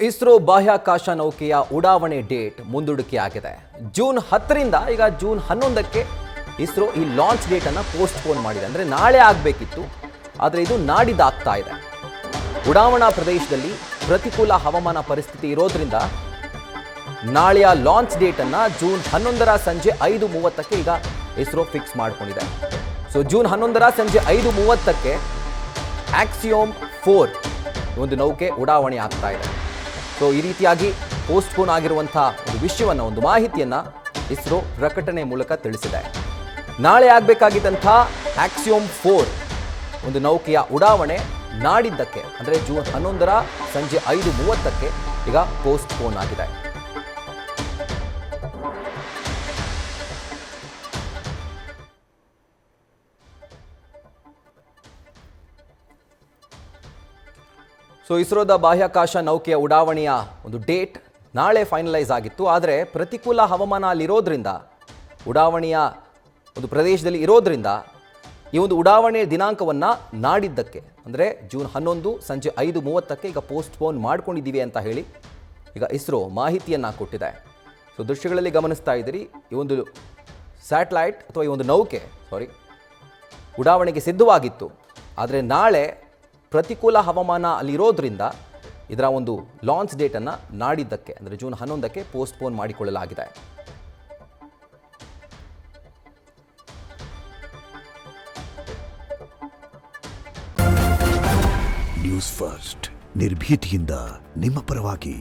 ಇಸ್ರೋ ಬಾಹ್ಯಾಕಾಶ ನೌಕೆಯ ಉಡಾವಣೆ ಡೇಟ್ ಮುಂದೂಡಿಕೆಯಾಗಿದೆ. ಜೂನ್ 10ರಿಂದ ಈಗ ಜೂನ್ 11ಕ್ಕೆ ಇಸ್ರೋ ಈ ಲಾಂಚ್ ಡೇಟನ್ನು ಪೋಸ್ಟ್ಪೋನ್ ಮಾಡಿದೆ. ಅಂದರೆ ನಾಳೆ ಆಗಬೇಕಿತ್ತು, ಆದರೆ ಇದು ನಾಡಿದ್ದಾಗ್ತಾ ಇದೆ. ಉಡಾವಣಾ ಪ್ರದೇಶದಲ್ಲಿ ಪ್ರತಿಕೂಲ ಹವಾಮಾನ ಪರಿಸ್ಥಿತಿ ಇರೋದ್ರಿಂದ ನಾಳೆಯ ಲಾಂಚ್ ಡೇಟನ್ನು ಜೂನ್ 11ರ ಸಂಜೆ 5:30ಕ್ಕೆ ಈಗ ಇಸ್ರೋ ಫಿಕ್ಸ್ ಮಾಡಿಕೊಂಡಿದೆ. ಸೊ ಜೂನ್ 11ರ ಸಂಜೆ 5:30ಕ್ಕೆ ಆಕ್ಸಿಯೋಮ್ 4 ಒಂದು ನೌಕೆ ಉಡಾವಣೆ ಆಗ್ತಾ ಇದೆ. ಸೊ ಈ ರೀತಿಯಾಗಿ ಪೋಸ್ಟ್ಪೋನ್ ಆಗಿರುವಂಥ ಒಂದು ವಿಷಯವನ್ನು, ಒಂದು ಮಾಹಿತಿಯನ್ನು ಇಸ್ರೋ ಪ್ರಕಟಣೆ ಮೂಲಕ ತಿಳಿಸಿದೆ. ನಾಳೆ ಆಗಬೇಕಾಗಿದ್ದಂಥ ಆಕ್ಸಿಯೋಮ್ 4 ಒಂದು ನೌಕೆಯ ಉಡಾವಣೆ ನಾಡಿದ್ದಕ್ಕೆ ಅಂದರೆ ಜೂನ್ 11ರ ಸಂಜೆ 5:30ಕ್ಕೆ ಈಗ ಪೋಸ್ಟ್ಪೋನ್ ಆಗಿದೆ. ಸೊ ಇಸ್ರೋದ ಬಾಹ್ಯಾಕಾಶ ನೌಕೆಯ ಉಡಾವಣೆಯ ಒಂದು ಡೇಟ್ ನಾಳೆ ಫೈನಲೈಸ್ ಆಗಿತ್ತು. ಆದರೆ ಪ್ರತಿಕೂಲ ಹವಾಮಾನ ಅಲ್ಲಿರೋದ್ರಿಂದ, ಉಡಾವಣೆಯ ಒಂದು ಪ್ರದೇಶದಲ್ಲಿ ಇರೋದ್ರಿಂದ ಈ ಒಂದು ಉಡಾವಣೆ ದಿನಾಂಕವನ್ನು ನಾಡಿದ್ದಕ್ಕೆ ಅಂದರೆ ಜೂನ್ 11 ಸಂಜೆ 5:30ಕ್ಕೆ ಈಗ ಪೋಸ್ಟ್ಪೋನ್ ಮಾಡ್ಕೊಂಡಿದ್ದೀವಿ ಅಂತ ಹೇಳಿ ಈಗ ಇಸ್ರೋ ಮಾಹಿತಿಯನ್ನು ಕೊಟ್ಟಿದೆ. ಸೊ ದೃಶ್ಯಗಳಲ್ಲಿ ಗಮನಿಸ್ತಾ ಇದ್ದೀರಿ, ಈ ಒಂದು ಸ್ಯಾಟಲೈಟ್ ಅಥವಾ ಈ ಒಂದು ನೌಕೆ ಉಡಾವಣೆಗೆ ಸಿದ್ಧವಾಗಿತ್ತು. ಆದರೆ ನಾಳೆ ಪ್ರತಿಕೂಲ ಹವಾಮಾನ ಅಲ್ಲಿರೋದ್ರಿಂದ ಇದರ ಒಂದು ಲಾಂಚ್ ಡೇಟನ್ನು ನಾಡಿದ್ದಕ್ಕೆ ಅಂದರೆ ಜೂನ್ 11ಕ್ಕೆ ಪೋಸ್ಟ್ಪೋನ್ ಮಾಡಿಕೊಳ್ಳಲಾಗಿದೆ. ನ್ಯೂಸ್ ಫಸ್ಟ್ ನಿರ್ಭೀತಿಯಿಂದ ನಿಮ್ಮ ಪರವಾಗಿ.